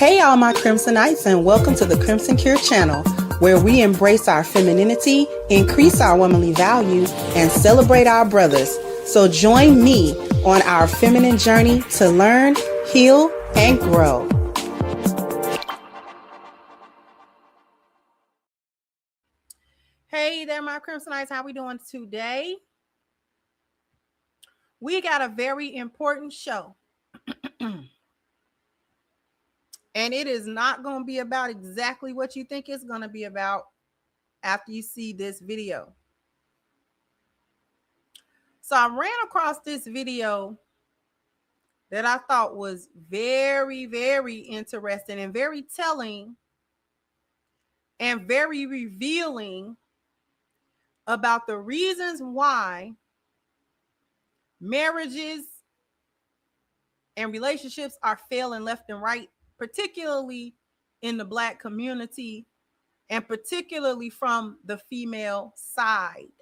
Hey all my Crimsonites, and welcome to the Crimson Cure channel, where we embrace our femininity, increase our womanly values, and celebrate our brothers. So join me on our feminine journey to learn, heal, and grow. Hey there, my Crimsonites. How we doing today? We got a very important show. And it is not going to be about exactly what you think it's going to be about after you see this video. So I ran across this video that I thought was very, very interesting and very telling and very revealing about the reasons why marriages and relationships are failing left and right, particularly in the Black community and particularly from the female side.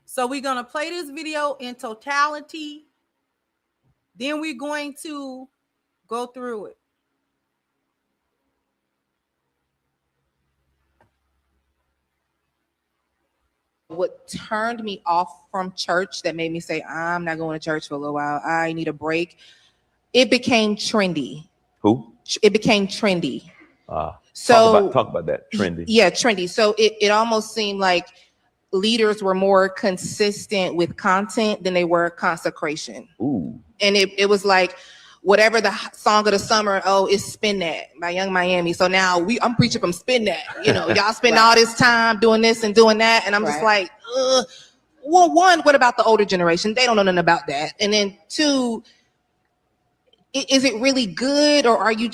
So we're going to play this video in totality. Then we're going to go through it. What turned me off from church, that made me say, I'm not going to church for a little while, I need a break, it became trendy. Who? It became trendy. So talk about that. Trendy. Yeah, trendy. So it almost seemed like leaders were more consistent with content than they were consecration. Ooh. And it was like, whatever the song of the summer, it's Spin That by Young Miami. So now I'm preaching from Spin That. You know, y'all spend all this time doing this and doing that. And I'm just like, well, one, what about the older generation? They don't know nothing about that. And then two, is it really good, or are you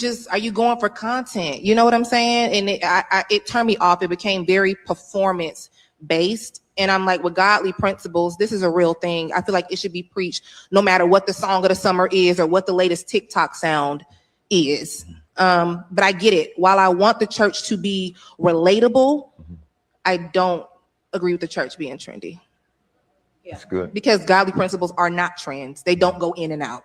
going for content? You know what I'm saying? And it turned me off. It became very performance based. And I'm like, with godly principles, this is a real thing. I feel like it should be preached no matter what the song of the summer is or what the latest TikTok sound is. But I get it. While I want the church to be relatable, I don't agree with the church being trendy. Yeah. That's good. Because godly principles are not trends. They don't go in and out.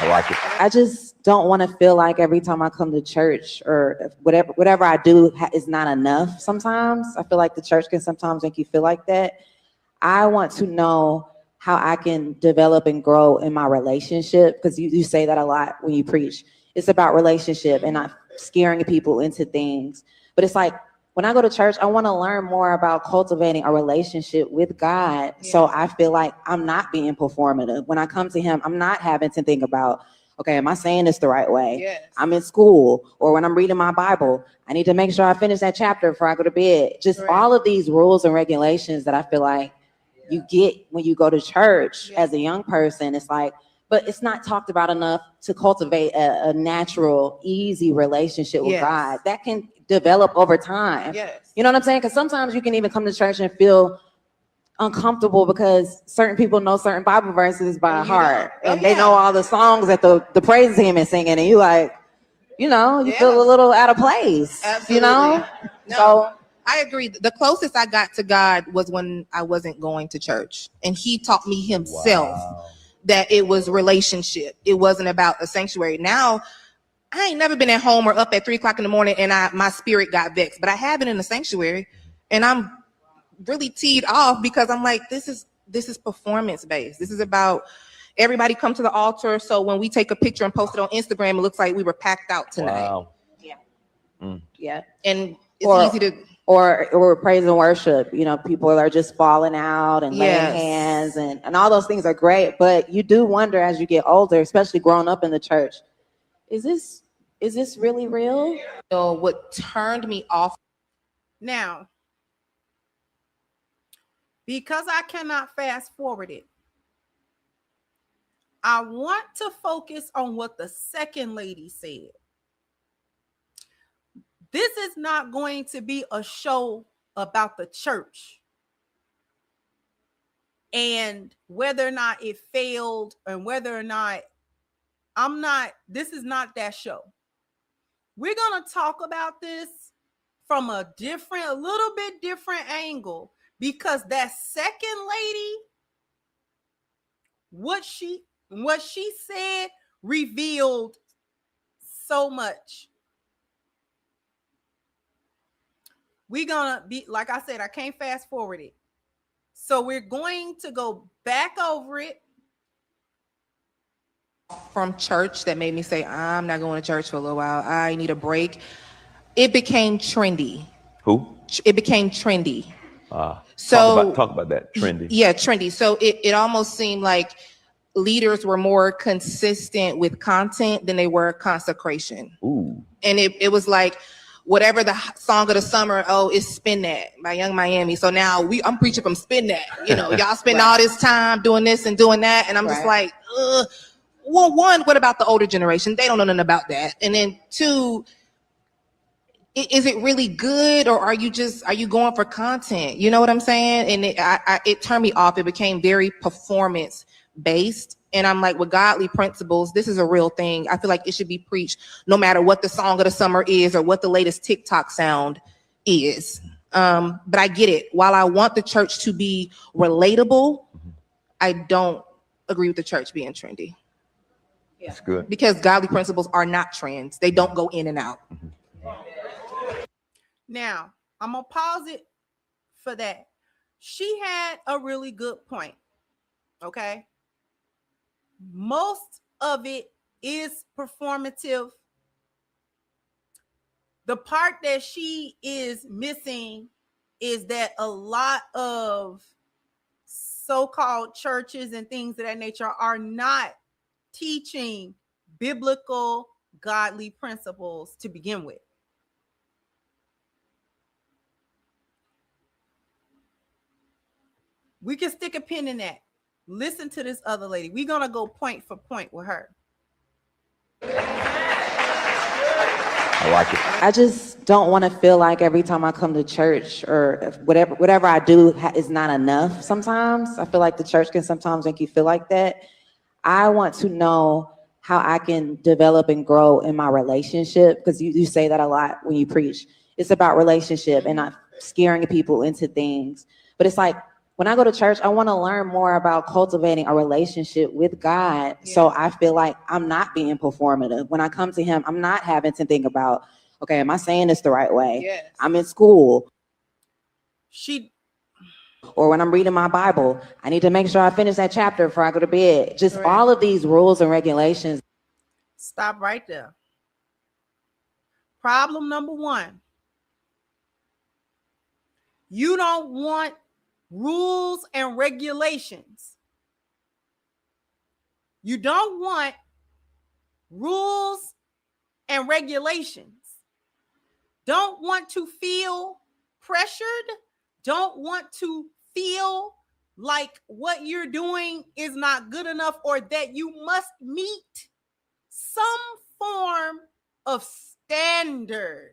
I like it. I just don't want to feel like every time I come to church or whatever I do is not enough. Sometimes I feel like the church can sometimes make you feel like that. I want to know how I can develop and grow in my relationship, because you say that a lot when you preach. It's about relationship and not scaring people into things. But it's like, when I go to church, I want to learn more about cultivating a relationship with God. Yeah. So I feel like I'm not being performative. When I come to him, I'm not having to think about, okay, am I saying this the right way? Yes. I'm in school, or when I'm reading my Bible, I need to make sure I finish that chapter before I go to bed. Just all of these rules and regulations that I feel like you get when you go to church as a young person. It's like, but it's not talked about enough to cultivate a natural, easy relationship with God that can develop over time. Yes. You know what I'm saying? Because sometimes you can even come to church and feel uncomfortable because certain people know certain Bible verses by heart, and they know all the songs that the praise team is singing, and you like, you feel a little out of place. Absolutely. You know? No, so I agree. The closest I got to God was when I wasn't going to church, and he taught me himself that it was relationship. It wasn't about a sanctuary. Now, I ain't never been at home or up at 3:00 in the morning and my spirit got vexed, but I have been in the sanctuary, and I'm really teed off because I'm like, this is performance based. This is about everybody come to the altar. So when we take a picture and post it on Instagram, it looks like we were packed out tonight. Wow. Yeah. Yeah. And it's easy to, or praise and worship. People are just falling out and laying hands and all those things are great. But you do wonder as you get older, especially growing up in the church, is this really real? What turned me off. Now, because I cannot fast forward it, I want to focus on what the second lady said. This is not going to be a show about the church and whether or not it failed and whether or not this is not that show. We're going to talk about this from a little bit different angle, because that second lady, what she said revealed so much. We're gonna be, like I said, I can't fast forward it. So we're going to go back over it. From church that made me say, I'm not going to church for a little while. I need a break. It became trendy. Who? It became trendy. So talk about that. Trendy. Yeah, trendy. So it almost seemed like leaders were more consistent with content than they were consecration. Ooh. And it was like, whatever the song of the summer, it's Spin That by Young Miami. So now I'm preaching from Spin That. Y'all spend all this time doing this and doing that. And I'm just like, well, one, what about the older generation? They don't know nothing about that. And then two, is it really good, or are you going for content? You know what I'm saying? And it turned me off. It became very performance based. And I'm like, with godly principles, this is a real thing. I feel like it should be preached no matter what the song of the summer is or what the latest TikTok sound is. But I get it. While I want the church to be relatable, I don't agree with the church being trendy. Yeah. That's good. Because godly principles are not trends. They don't go in and out. Now, I'm going to pause it for that. She had a really good point. Okay. Most of it is performative. The part that she is missing is that a lot of so-called churches and things of that nature are not teaching biblical, godly principles to begin with. We can stick a pin in that. Listen to this other lady. We're going to go point for point with her. I like it. I just don't want to feel like every time I come to church or whatever I do is not enough. Sometimes I feel like the church can sometimes make you feel like that. I want to know how I can develop and grow in my relationship, because you say that a lot when you preach. It's about relationship and not scaring people into things. But it's like, when I go to church, I want to learn more about cultivating a relationship with God. Yeah. So I feel like I'm not being performative. When I come to him, I'm not having to think about, okay, am I saying this the right way? Yes. I'm in school. Or when I'm reading my Bible, I need to make sure I finish that chapter before I go to bed. Just correct. All of these rules and regulations. Stop right there. Problem number one. You don't want rules and regulations. You don't want rules and regulations. Don't want to feel pressured. Don't want to feel like what you're doing is not good enough, or that you must meet some form of standard.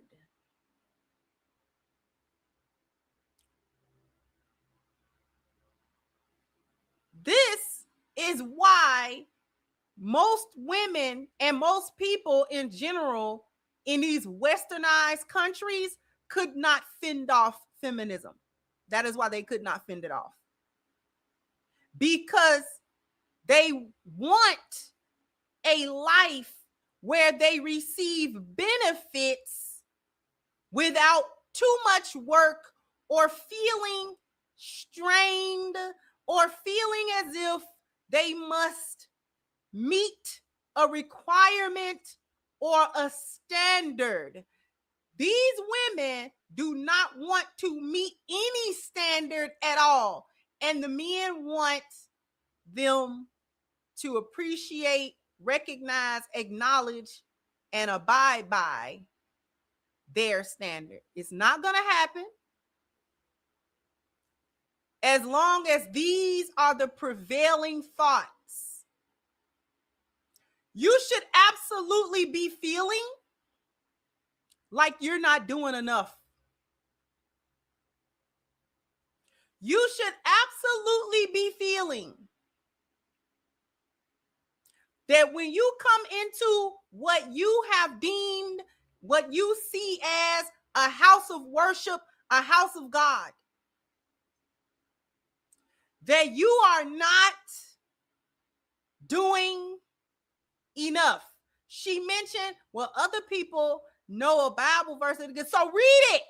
This is why most women and most people in general in these westernized countries could not fend off feminism. That is why they could not fend it off. Because they want a life where they receive benefits without too much work, or feeling strained, or feeling as if they must meet a requirement or a standard. These women do not want to meet any standard at all. And the men want them to appreciate, recognize, acknowledge, and abide by their standard. It's not going to happen as long as these are the prevailing thoughts. You should absolutely be feeling like you're not doing enough. You should absolutely be feeling that when you come into what you have deemed, what you see as a house of worship, a house of God, that you are not doing enough. She mentioned, well, other people know a Bible verse, so read it.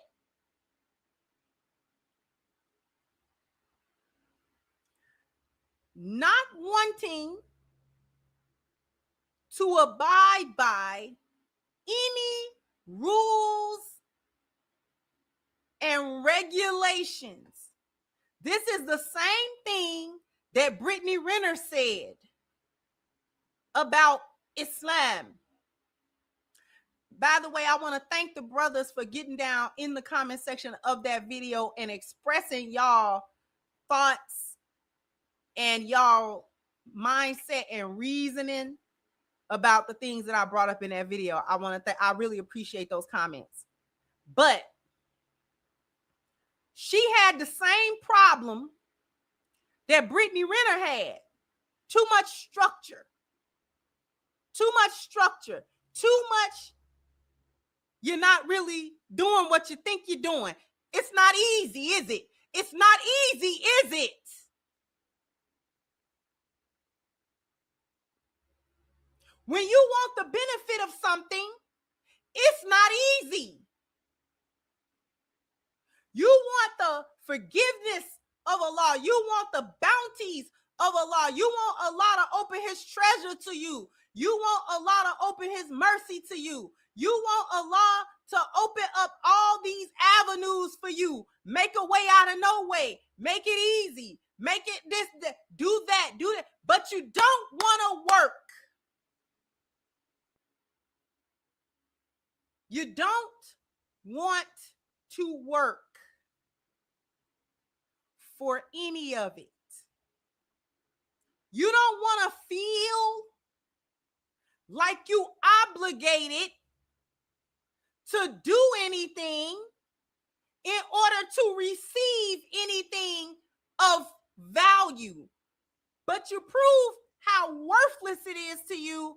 Not wanting to abide by any rules and regulations. This is the same thing that Brittany Renner said about Islam. By the way, I want to thank the brothers for getting down in the comment section of that video and expressing y'all thoughts and y'all mindset and reasoning about the things that I brought up in that video. I really appreciate those comments. But she had the same problem that Brittany Renner had. Too much structure. Too much. You're not really doing what you think you're doing. It's not easy, is it? It's not easy, is it? When you want the benefit of something, it's not easy. You want the forgiveness of Allah. You want the bounties of Allah. You want Allah to open his treasure to you. You want Allah to open his mercy to you. You want Allah to open up all these avenues for you. Make a way out of no way. Make it easy. Make it this, do that. But you don't want to work. You don't want to work for any of it. You don't want to feel like you obligated to do anything in order to receive anything of value. But you prove how worthless it is to you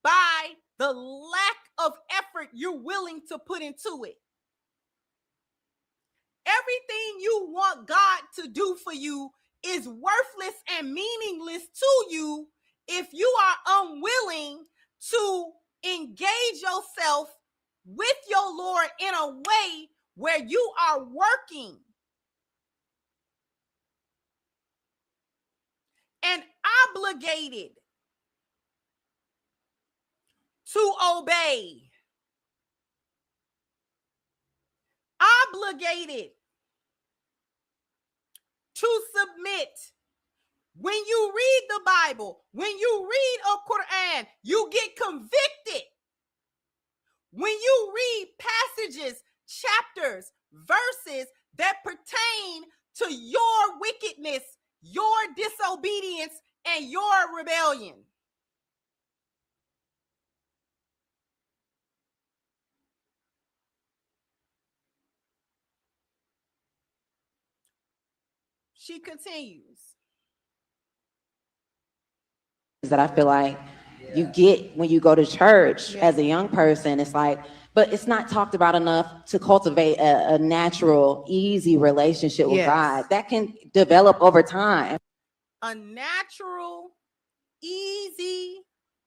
by the lack of effort you're willing to put into it. Everything you want God to do for you is worthless and meaningless to you if you are unwilling to engage yourself with your Lord in a way where you are working and obligated to obey, obligated to submit. When you read the Bible, when you read a Quran, you get convicted. When you read passages, chapters, verses that pertain to your wickedness, your disobedience, and your rebellion. She continues. That I feel like you get when you go to church as a young person, it's like, but it's not talked about enough to cultivate a natural, easy relationship with God that can develop over time. A natural, easy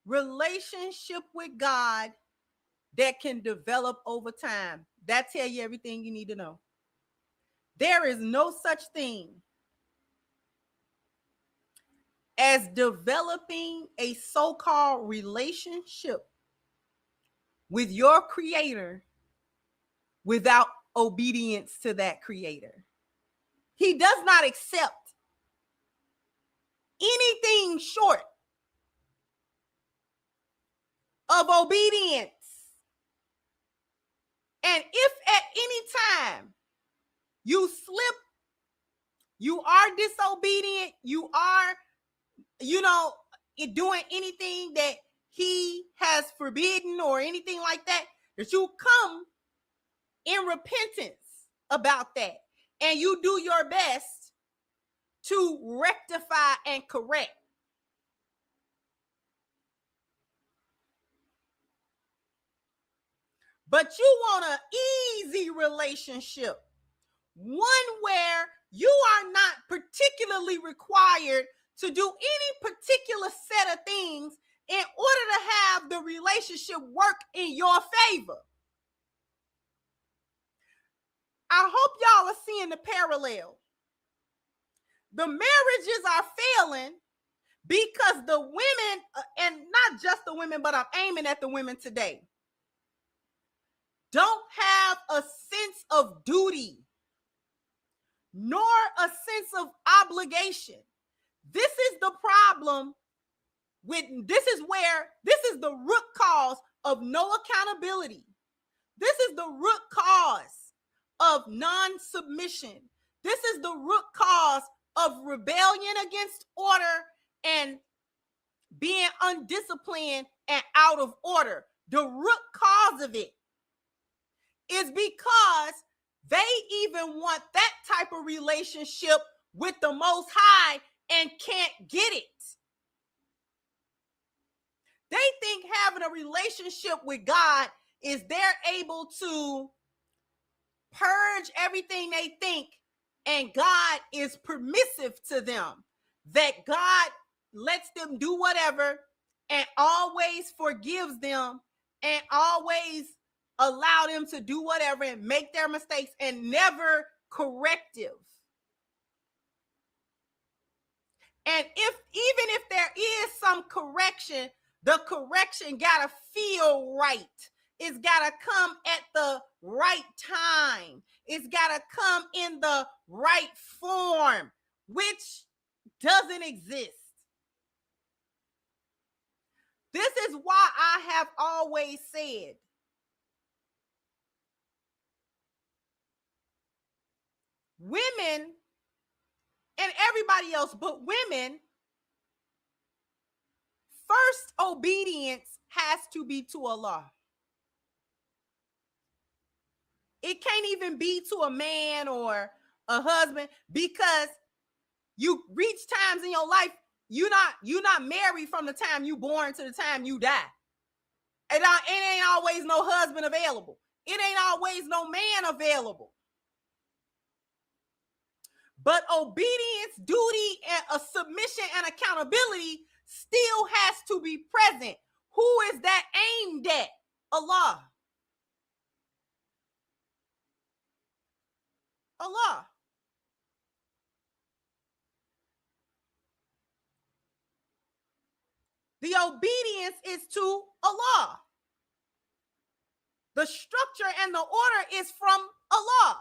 relationship with God that can develop over time. That tells you everything you need to know. There is no such thing as developing a so-called relationship with your creator without obedience to that creator. He does not accept anything short of obedience. And if at any time you slip, you are disobedient, you are doing anything that he has forbidden or anything like that, that you come in repentance about that and you do your best to rectify and correct. But you want an easy relationship, one where you are not particularly required to do any particular set of things in order to have the relationship work in your favor. I hope y'all are seeing the parallel. The marriages are failing because the women, and not just the women, but I'm aiming at the women today, don't have a sense of duty nor a sense of obligation. This is the problem this is the root cause of no accountability. This is the root cause of non-submission. This is the root cause of rebellion against order and being undisciplined and out of order. The root cause of it is because they even want that type of relationship with the Most High and can't get it. They think having a relationship with God is they're able to purge everything they think, and God is permissive to them, that God lets them do whatever and always forgives them and always allow them to do whatever and make their mistakes and never corrective. And even if there is some correction, the correction gotta feel right. It's gotta come at the right time. It's gotta come in the right form, which doesn't exist. This is why I have always said, women and everybody else, but women, first obedience has to be to Allah. It can't even be to a man or a husband, because you reach times in your life, you're not married from the time you born to the time you die. It ain't always no husband available. It ain't always no man available. But obedience, duty, and a submission and accountability still has to be present. Who is that aimed at? Allah. Allah. The obedience is to Allah. The structure and the order is from Allah.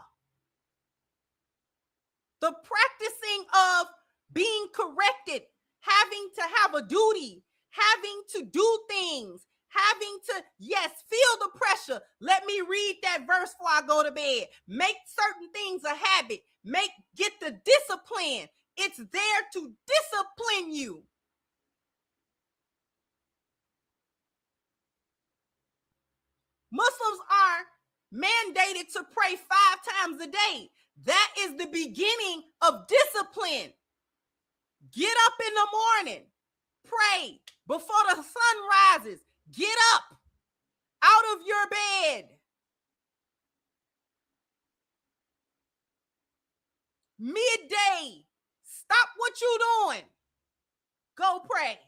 The practicing of being corrected, having to have a duty, having to do things, having to, yes, feel the pressure. Let me read that verse before I go to bed. Make certain things a habit. Get the discipline. It's there to discipline you. Muslims are mandated to pray 5 times a day. That is the beginning of discipline. Get up in the morning, pray before the sun rises. Get up out of your bed. Midday, stop what you're doing. Go pray.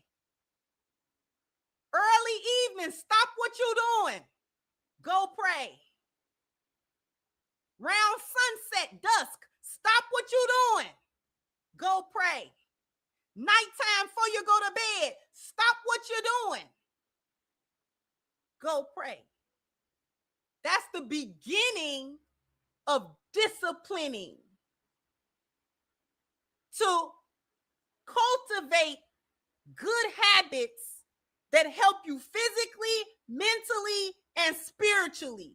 Early evening, stop what you're doing. Go pray. Round sunset, dusk, stop what you're doing. Go pray. Nighttime before you go to bed, stop what you're doing. Go pray. That's the beginning of disciplining. To cultivate good habits that help you physically, mentally, and spiritually.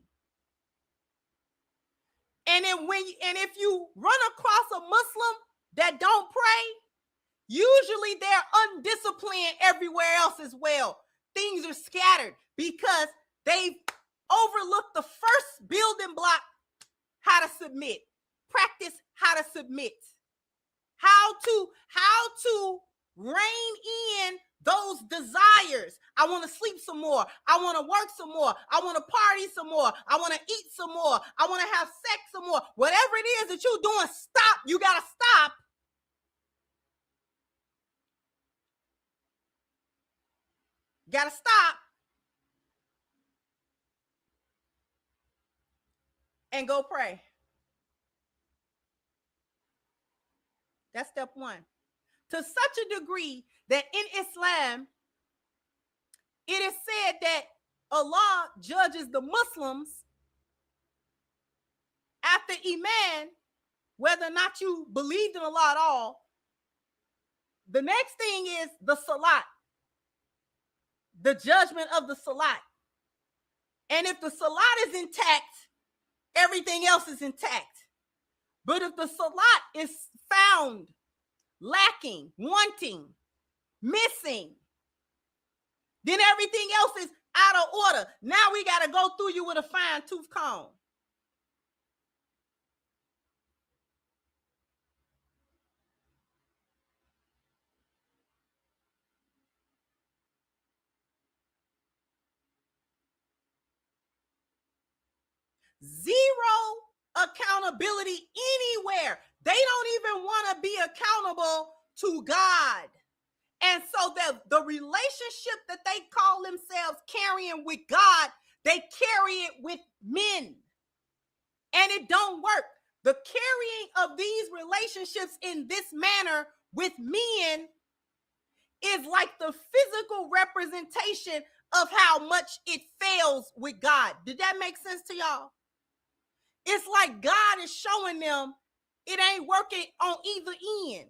And if you run across a Muslim that don't pray, usually they're undisciplined everywhere else as well. Things are scattered because they've overlooked the first building block, how to submit. Practice how to submit. How to rein in those desires. I want to sleep some more. I want to work some more. I want to party some more. I want to eat some more. I want to have sex some more. Whatever it is that you're doing, stop. You got to stop. Got to stop. And go pray. That's step one. To such a degree that in Islam, it is said that Allah judges the Muslims after Iman, whether or not you believed in Allah at all. The next thing is the Salat, the judgment of the Salat. And if the Salat is intact, everything else is intact. But if the Salat is found lacking, wanting, missing, then everything else is out of order. Now we got to go through you with a fine-tooth comb. Zero accountability anywhere. They don't even want to be accountable to God. And so the relationship that they call themselves carrying with God, they carry it with men. And it don't work. The carrying of these relationships in this manner with men is like the physical representation of how much it fails with God. Did that make sense to y'all? It's like God is showing them it ain't working on either end.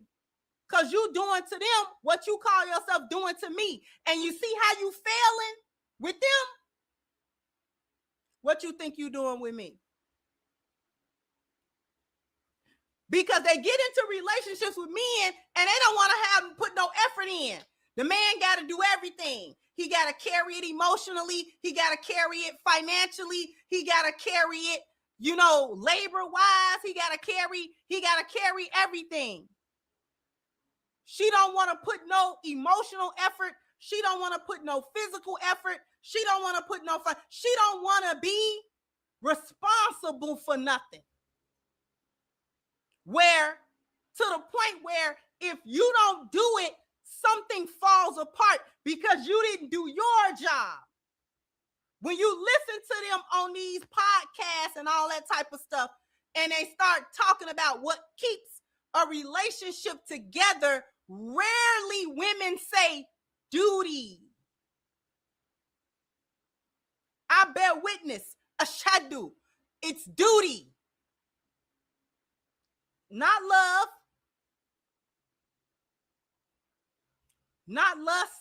Because you doing to them what you call yourself doing to me. And you see how you failing with them? What you think you doing with me? Because they get into relationships with men and they don't want to have them put no effort in. The man got to do everything. He got to carry it emotionally. He got to carry it financially. He got to carry it, labor-wise. He got to carry everything. She don't want to put no emotional effort. She don't want to put no physical effort. She don't want to put no fun. She don't want to be responsible for nothing. Where to the point where if you don't do it, something falls apart because you didn't do your job. When you listen to them on these podcasts and all that type of stuff, and they start talking about what keeps a relationship together, rarely women say duty. I bear witness, ashadu. It's duty. Not love. Not lust.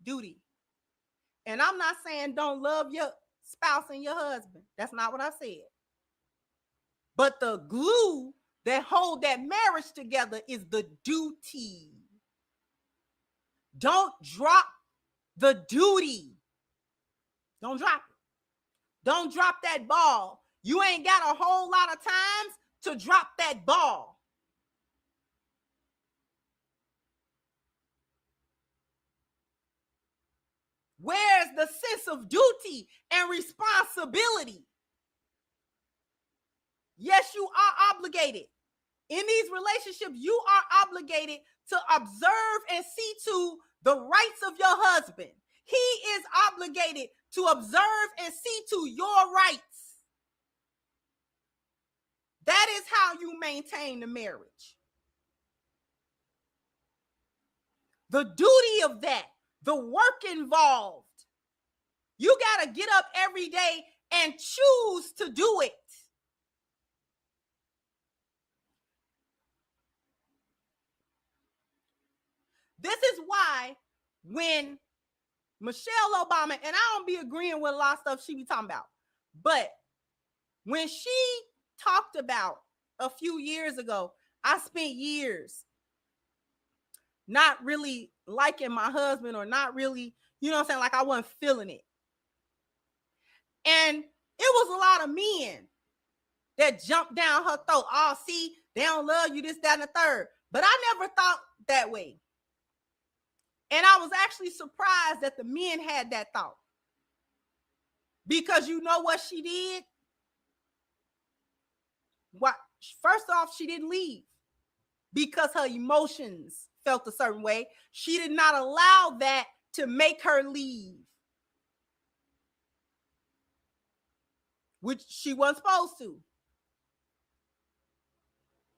Duty. And I'm not saying don't love your spouse and your husband. That's not what I said. But the glue that hold that marriage together is the duty. Don't drop the duty. Don't drop it. Don't drop that ball. You ain't got a whole lot of times to drop that ball. Where's the sense of duty and responsibility? Yes, you are obligated. In these relationships, you are obligated to observe and see to the rights of your husband. He is obligated to observe and see to your rights. That is how you maintain the marriage. The duty of that, the work involved. You got to get up every day and choose to do it. This is why when Michelle Obama, and I don't be agreeing with a lot of stuff she be talking about, but when she talked about a few years ago, I spent years not really liking my husband or not really, like I wasn't feeling it. And it was a lot of men that jumped down her throat. Oh, see, They don't love you, this, that, and the third. But I never thought that way. And I was actually surprised that the men had that thought. Because you know what she did? What? First off, she didn't leave because her emotions felt a certain way. She did not allow that to make her leave, which she wasn't supposed to.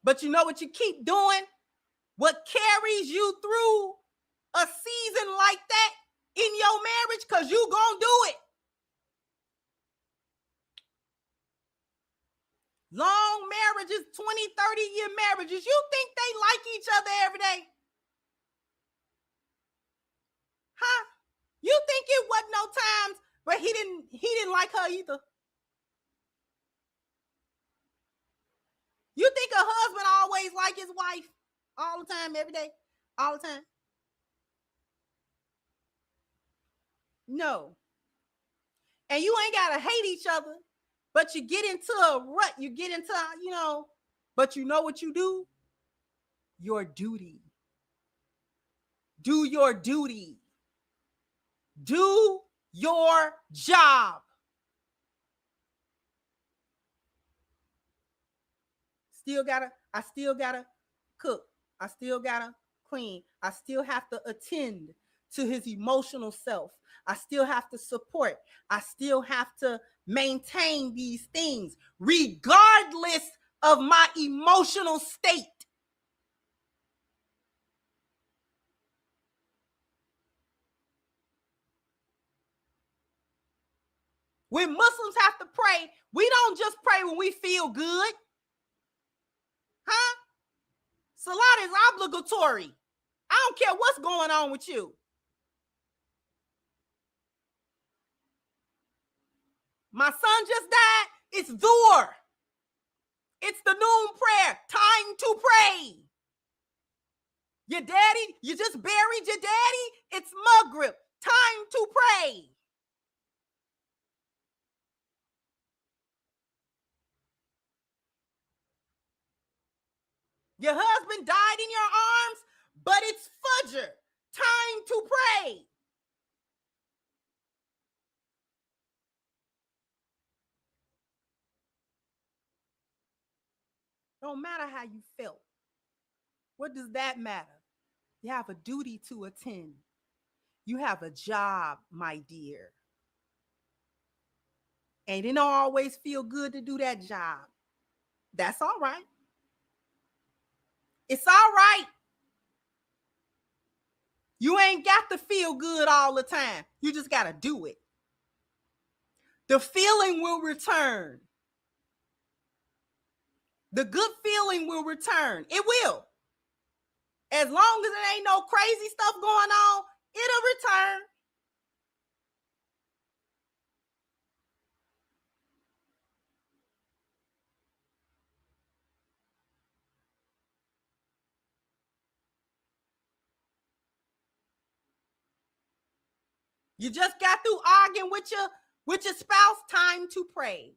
But you know what you keep doing? What carries you through a season like that in your marriage? Because you gonna do it. Long marriages, 20, 30-year marriages. You think they like each other every day? Huh? You think it wasn't no times where he didn't like her either? You think a husband always like his wife all the time, every day, all the time? No. And you ain't gotta hate each other, but you get into a rut. You get into, but you know what you do? Your duty. Do your duty. Do your job. I still gotta cook. I still gotta clean. I still have to attend to his emotional self. I still have to support. I still have to maintain these things regardless of my emotional state. When Muslims have to pray, we don't just pray when we feel good. Huh? Salat is obligatory. I don't care what's going on with you. My son just died. It's Dhuhr. It's the noon prayer. Time to pray. Your daddy, you just buried your daddy. It's Maghrib. Time to pray. Your husband died in your arms, but it's Fajr. Time to pray. Don't matter how you felt. What does that matter? You have a duty to attend. You have a job, my dear. And it don't always feel good to do that job. That's all right. It's all right. You ain't got to feel good all the time. You just got to do it. The feeling will return. The good feeling will return. It will. As long as there ain't no crazy stuff going on, it'll return. You just got through arguing with your spouse. Time to pray.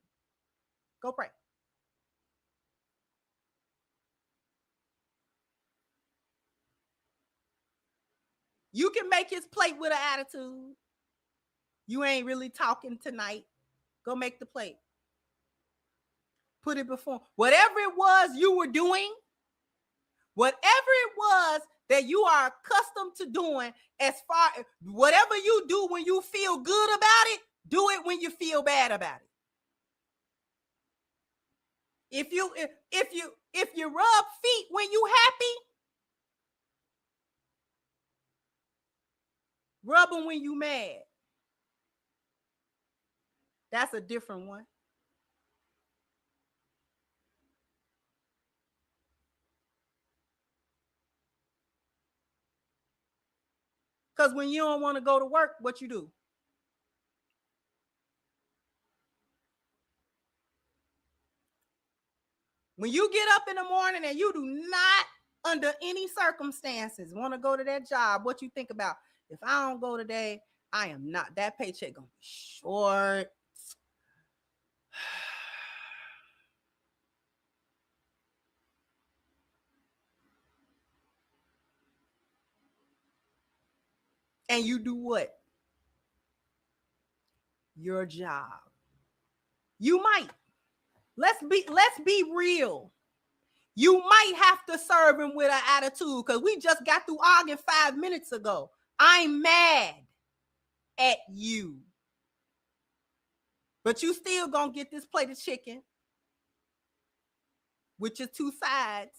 Go pray. You can make his plate with an attitude. You ain't really talking tonight. Go make the plate. Put it before. Whatever it was you were doing, whatever it was that you are accustomed to doing, as far as whatever you do when you feel good about it, do it when you feel bad about it. If you rub feet when you happy, rub them when you mad. That's a different one. Because when you don't want to go to work, what you do? When you get up in the morning and you do not, under any circumstances, want to go to that job, what you think about? If I don't go today, I am not. That paycheck gonna be short. and you do what? Your job. You might. Let's be real. You might have to serve him with an attitude because we just got through arguing 5 minutes ago. I'm mad at you. But you still gonna get this plate of chicken with your 2 sides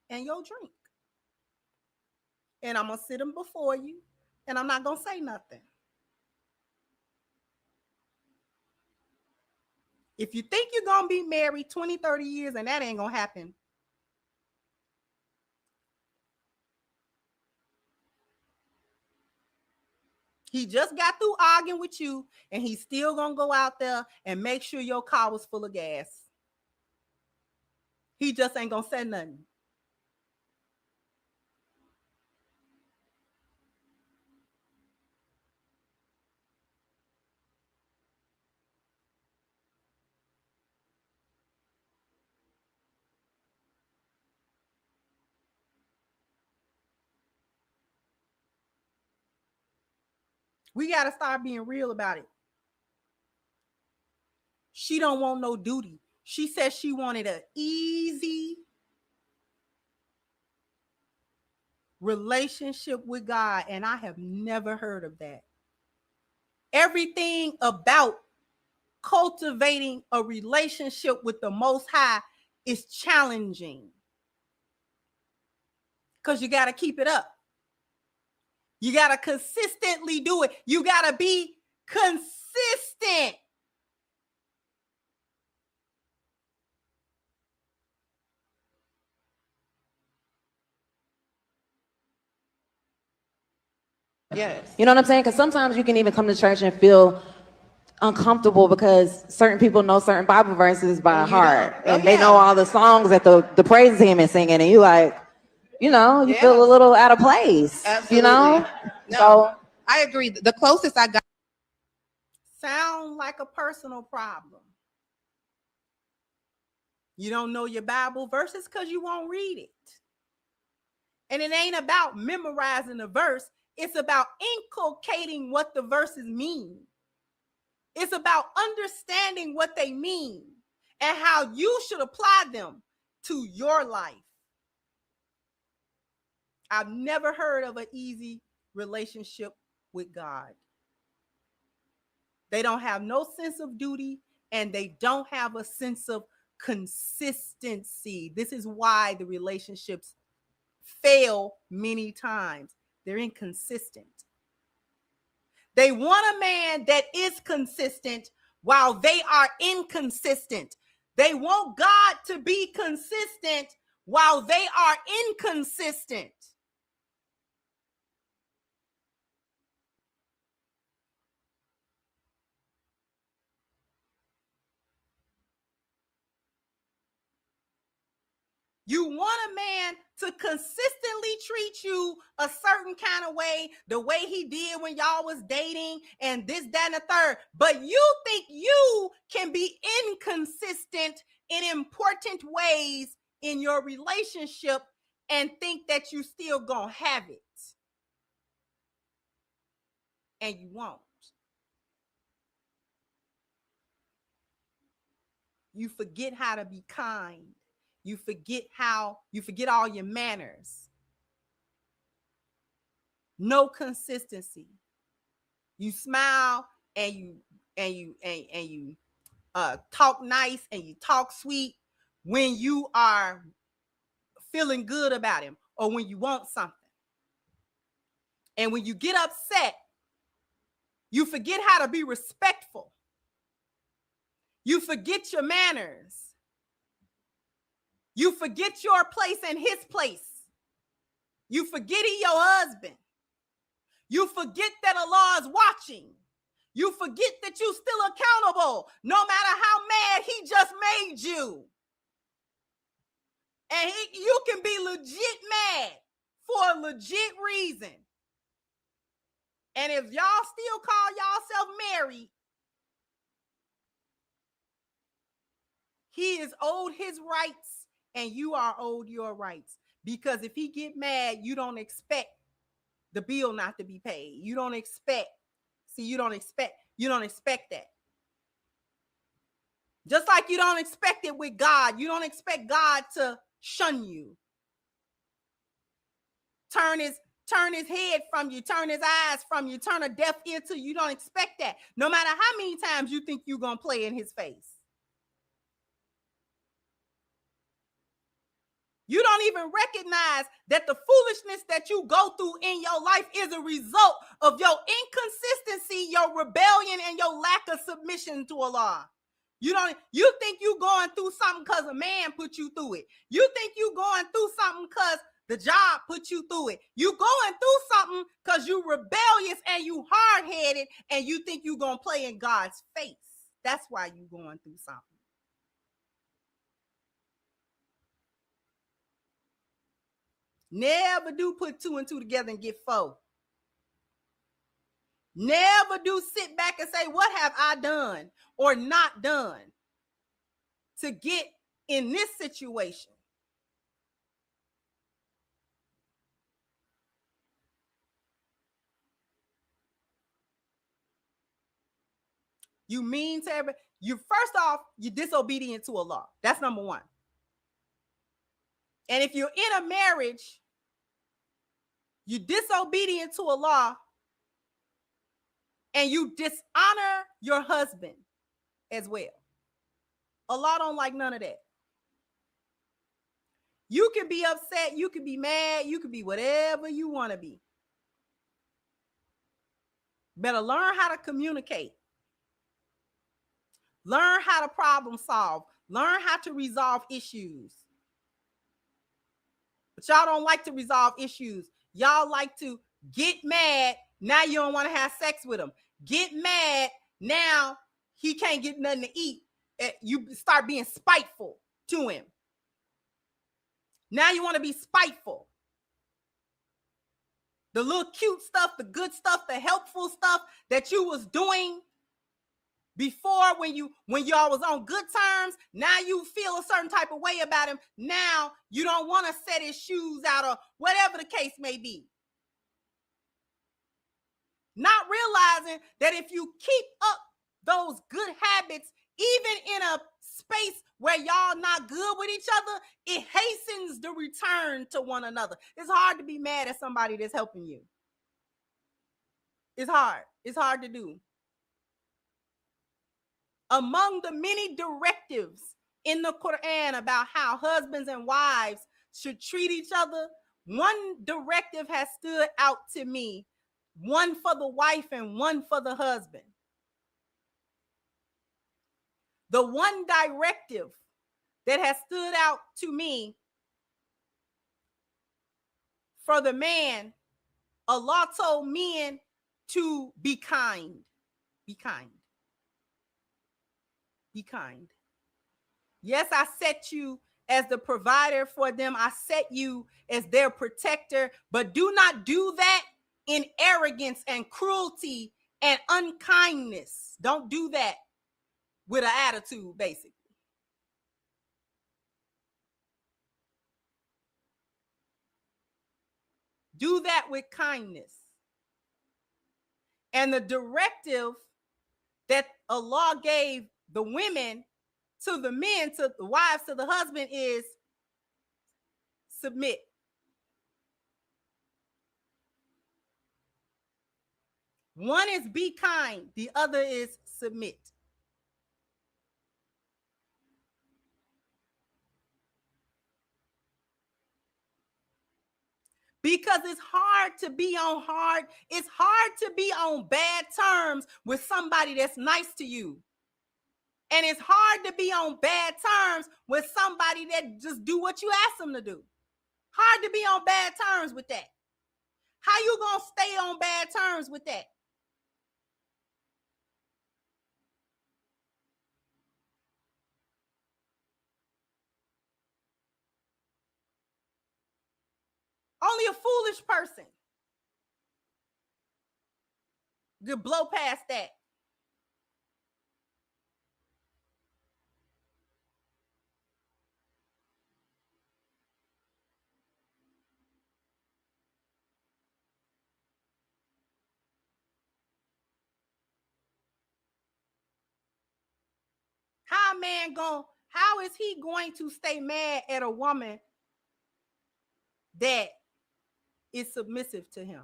and your drink. And I'm gonna sit them before you and I'm not gonna say nothing. If you think you're gonna be married 20, 30 years and that ain't gonna happen, he just got through arguing with you and he's still gonna go out there and make sure your car was full of gas. He just ain't gonna say nothing. We got to start being real about it. She don't want no duty. She said she wanted an easy relationship with God, and I have never heard of that. Everything about cultivating a relationship with the Most High is challenging because you got to keep it up. You got to consistently do it. You got to be consistent. Yes. You know what I'm saying? Because sometimes you can even come to church and feel uncomfortable because certain people know certain Bible verses by heart. And they know all the songs that the praise team is singing. And you like, you know, you feel a little out of place. Absolutely. You know? No, so I agree. The closest I got. Sound like a personal problem. You don't know your Bible verses because you won't read it. And it ain't about memorizing the verse. It's about inculcating what the verses mean. It's about understanding what they mean and how you should apply them to your life. I've never heard of an easy relationship with God. They don't have no sense of duty and they don't have a sense of consistency. This is why the relationships fail many times. They're inconsistent. They want a man that is consistent while they are inconsistent. They want God to be consistent while they are inconsistent. You want a man to consistently treat you a certain kind of way, the way he did when y'all was dating and this, that, and the third. But you think you can be inconsistent in important ways in your relationship and think that you still gonna have it. And you won't. You forget how to be kind. You forget all your manners. No consistency. You smile and you talk nice and you talk sweet when you are feeling good about him or when you want something. And when you get upset, you forget how to be respectful. You forget your manners. You forget your place and his place. You forget he your husband. You forget that Allah is watching. You forget that you still accountable no matter how mad he just made you. And you can be legit mad for a legit reason. And if y'all still call yourself married, he is owed his rights and you are owed your rights. Because if he get mad, you don't expect the bill not to be paid. You don't expect that. Just like you don't expect it with God. You don't expect God to shun you. Turn his head from you, turn his eyes from you, turn a deaf ear to you. You don't expect that. No matter how many times you think you're going to play in his face. You don't even recognize that the foolishness that you go through in your life is a result of your inconsistency, your rebellion, and your lack of submission to Allah. You think you going through something because a man put you through it. You think you going through something because the job put you through it. You going through something because you rebellious and you hard-headed and you think you going to play in God's face. That's why you going through something. Never do put 2 and 2 together and get 4. Never do sit back and say, what have I done or not done to get in this situation? You mean to everybody. First off, you're disobedient to Allah. That's number one. And if you're in a marriage, you're disobedient to Allah and you dishonor your husband as well. Allah don't like none of that. You can be upset, you can be mad, you can be whatever you want to be. Better learn how to communicate. Learn how to problem solve. Learn how to resolve issues. But y'all don't like to resolve issues. Y'all like to get mad. Now you don't want to have sex with him. Get mad. Now he can't get nothing to eat. You start being spiteful to him. Now you want to be spiteful. The little cute stuff, the good stuff, the helpful stuff that you was doing before when y'all was on good terms, now you feel a certain type of way about him. Now you don't want to set his shoes out or whatever the case may be. Not realizing that if you keep up those good habits, even in a space where y'all not good with each other, it hastens the return to one another. It's hard to be mad at somebody that's helping you. It's hard. It's hard to do. Among the many directives in the Quran about how husbands and wives should treat each other, one directive has stood out to me, one for the wife and one for the husband. The one directive that has stood out to me for the man, Allah told men to be kind. Be kind. Be kind. Yes, I set you as the provider for them. I set you as their protector, but do not do that in arrogance and cruelty and unkindness. Don't do that with an attitude, basically. Do that with kindness. And the directive that Allah gave the women to the men, to the wives, to the husband is submit. One is be kind, the other is submit. Because it's hard to be on bad terms with somebody that's nice to you. And it's hard to be on bad terms with somebody that just do what you ask them to do. Hard to be on bad terms with that. How you gonna stay on bad terms with that? Only a foolish person could blow past that. how is he going to stay mad at a woman that is submissive to him?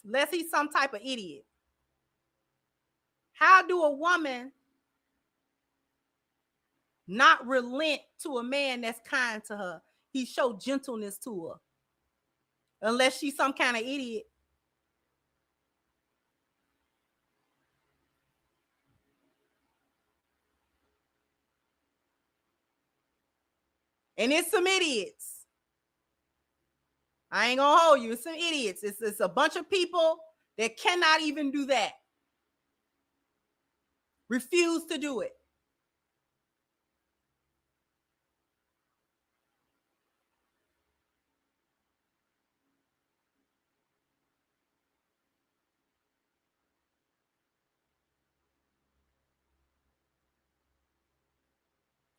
Unless he's some type of idiot. How do a woman not relent to a man that's kind to her? He showed gentleness to her. Unless she's some kind of idiot. And it's some idiots. I ain't gonna hold you. It's some idiots. It's a bunch of people that cannot even do that. Refuse to do it.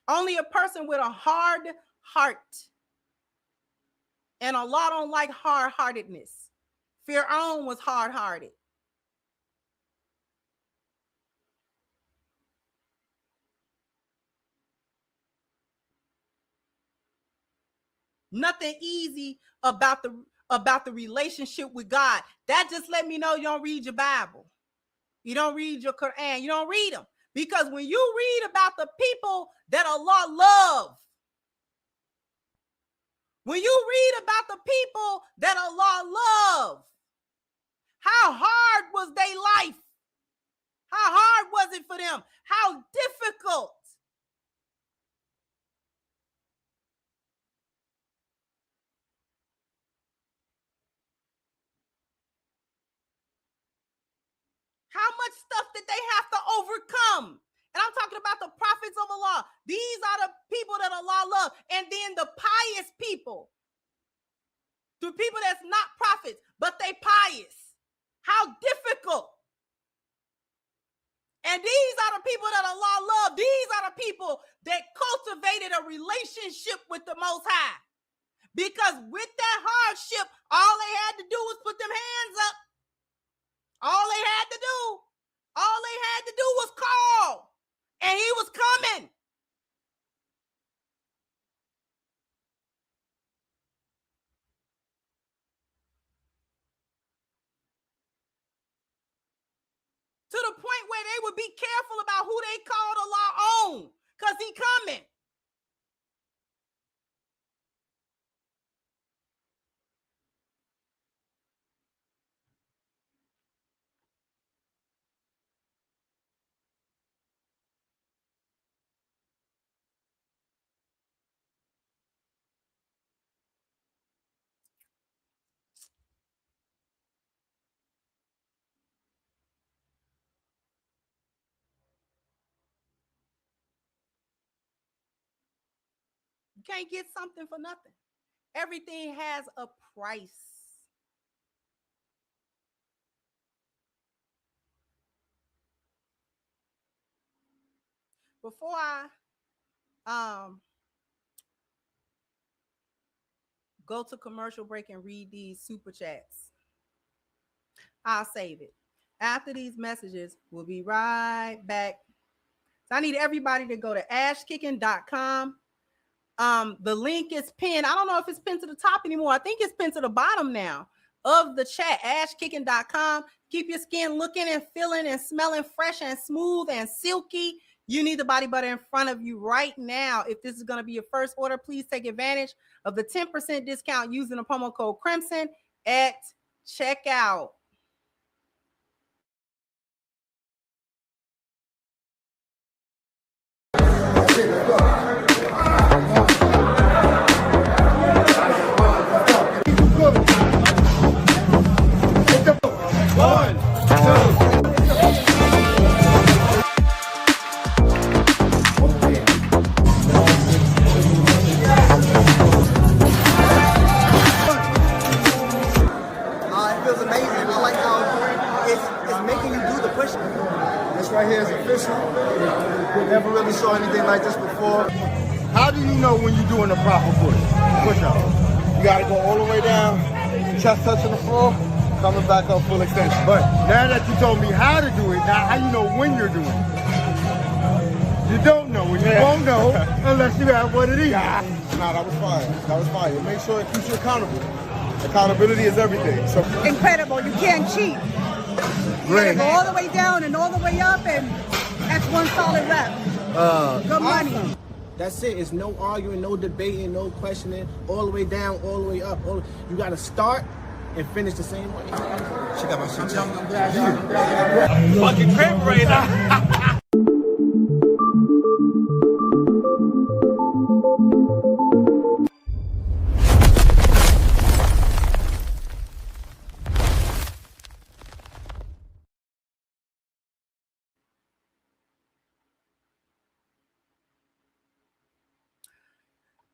Only a person with a hard heart. And Allah don't like hard-heartedness. Fir'aun was hard-hearted. Nothing easy about the relationship with God. That just let me know you don't read your Bible. You don't read your Quran. You don't read them. Because when you read about the people that Allah loves, when you read about the people that Allah loves, how hard was their life? How hard was it for them? How difficult? How much stuff did they have to overcome? And I'm talking about the prophets of Allah. These are the people that Allah loves. And then the pious people. The people that's not prophets, but they pious. How difficult. And these are the people that Allah loves. These are the people that cultivated a relationship with the Most High. Because with that hardship, all they had to do was put them hands up. All they had to do was call, and he was coming. To the point where they would be careful about who they called Allah on, because he coming. You can't get something for nothing. Everything has a price. Before I go to commercial break and read these super chats, I'll save it. After these messages, we'll be right back. So I need everybody to go to ashkicking.com. The link is pinned. I don't know if it's pinned to the top anymore. I think it's pinned to the bottom now of the chat. ashkicking.com. Keep your skin looking and feeling and smelling fresh and smooth and silky. You need the body butter in front of you right now. If this is going to be your first order, please take advantage of the 10% discount using the promo code Crimson at checkout. Right here is official. Never really saw anything like this before. How do you know when you're doing a proper push up? You gotta go all the way down, chest touching the floor, coming back up full extension. But now that you told me how to do it, now how you know when you're doing it? You don't know, and you won't know unless you have what it is. Nah, that was fine. That was fine. Make sure it keeps you accountable. Accountability is everything. So incredible. You can't cheat. Great. You go all the way down and all the way up, and that's one solid rep. Good money. That's it. It's no arguing, no debating, no questioning. All the way down, all the way up. You got to start and finish the same way. She got my shit. Fucking crib raiser.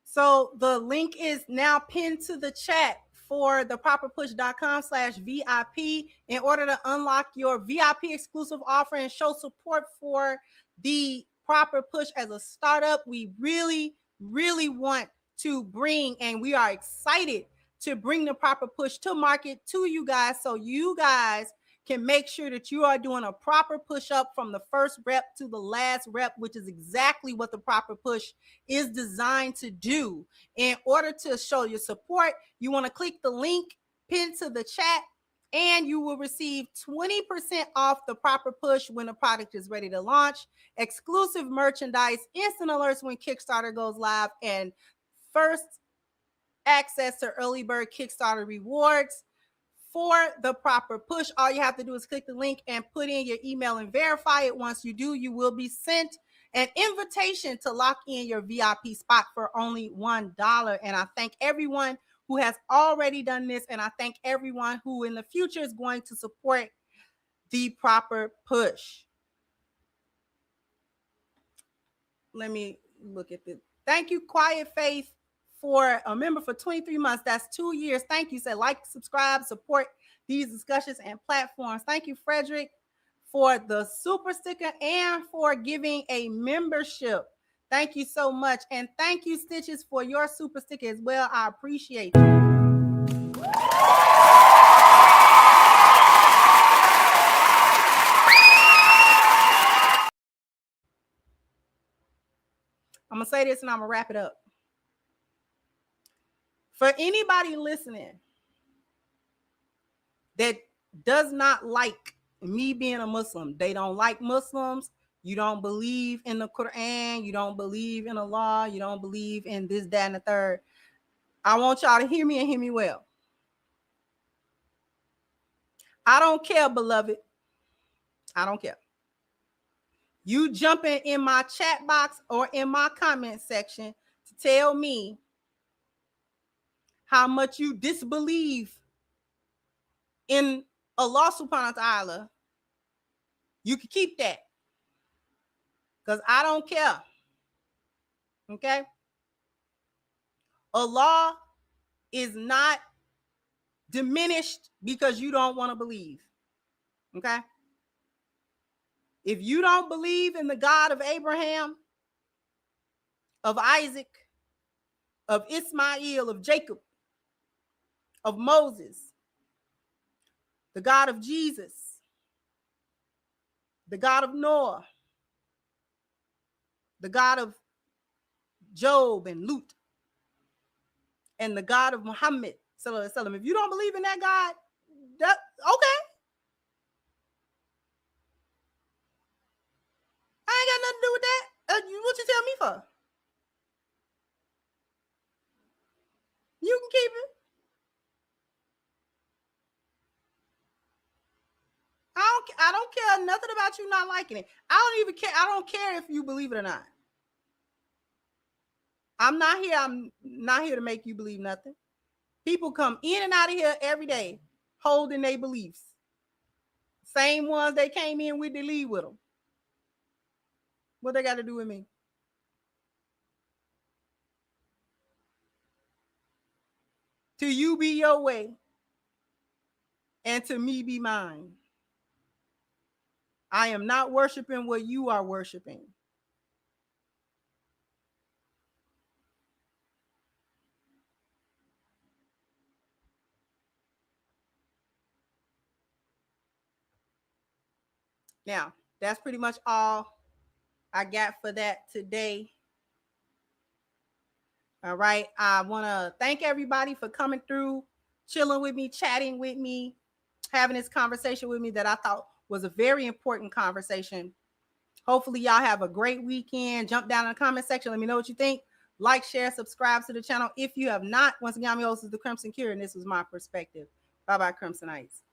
So the link is now pinned to the chat for the properpush.com/VIP in order to unlock your VIP exclusive offer and show support for the Proper Push as a startup. We really, really want to bring, and we are excited to bring the Proper Push to market to you guys, so you guys can make sure that you are doing a proper push up from the first rep to the last rep, which is exactly what the Proper Push is designed to do. In order to show your support, you want to click the link pinned to the chat, and you will receive 20% off the Proper Push when the product is ready to launch, exclusive merchandise, instant alerts when Kickstarter goes live, and first access to early bird Kickstarter rewards. For the Proper Push, all you have to do is click the link and put in your email and verify it. Once you do, you will be sent an invitation to lock in your VIP spot for only $1. And I thank everyone who has already done this, and I thank everyone who in the future is going to support the Proper Push. Let me look at this. Thank you, Quiet Faith, for a member for 23 months. That's 2 years. Thank you. Say like, subscribe, support these discussions and platforms. Thank you, Frederick, for the super sticker and for giving a membership. Thank you so much. And thank you, Stitches, for your super sticker as well. I appreciate you. I'm going to say this and I'm going to wrap it up. For anybody listening that does not like me being a Muslim, they don't like Muslims, you don't believe in the Quran, you don't believe in Allah, you don't believe in this, that, and the third, I want y'all to hear me and hear me well. I don't care, beloved. I don't care. You jumping in my chat box or in my comment section to tell me how much you disbelieve in Allah subhanahu wa ta'ala, you can keep that. Because I don't care. Okay? Allah is not diminished because you don't want to believe. Okay? If you don't believe in the God of Abraham, of Isaac, of Ismail, of Jacob, of Moses, the God of Jesus, the God of Noah, the God of Job and Lut, and the God of Muhammad, if you don't believe in that God, that okay. I ain't got nothing to do with that. What you tell me for? You can keep it. I don't care nothing about you not liking it. I don't even care. I don't care if you believe it or not. I'm not here to make you believe nothing. People come in and out of here every day holding their beliefs. Same ones they came in with, they leave with them. What they got to do with me? To you be your way, and to me be mine. I am not worshiping what you are worshiping. Now, that's pretty much all I got for that today. All right. I want to thank everybody for coming through, chilling with me, chatting with me, having this conversation with me that I thought was a very important conversation. Hopefully y'all have a great weekend. Jump down in the comment section. Let me know what you think. Like, share, subscribe to the channel if you have not. Once again, I'm your host, the Crimson Cure, and this was my perspective. Bye-bye, Crimsonites.